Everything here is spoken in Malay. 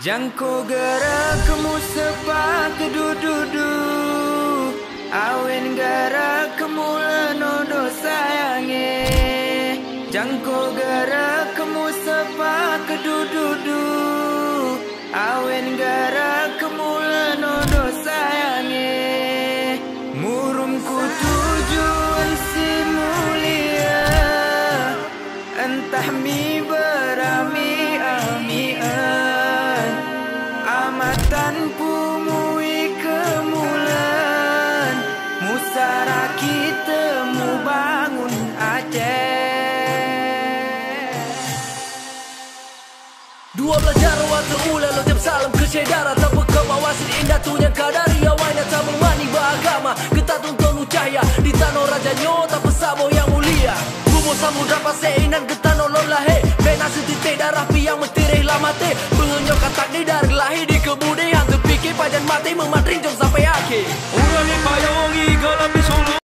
Jangko gerak kemu sepak kedududu Awen gerak kemu lenodo sayange Jangko gerak kemu sepak kedududu Awen gerak kemu lenodo sayange Murumku tujuan si mulia Entah mi berami amian Amatan pumui kemulan Musara kita mu bangun Aceh Dua belajar waktu ula lo jam salam ke syedara Tanpa kemawasin indah tunya kadari Awalnya tak memani beragama Kita tuntun cahaya di tanah raja nyo Tak pesabo yang mulia Bumbu samudra paseinan kita nolong lahe Bena setitik darah piang mentirih lamate Pengenyok katak di dari lahir di kemudian Terpikir pajan mati mematring jom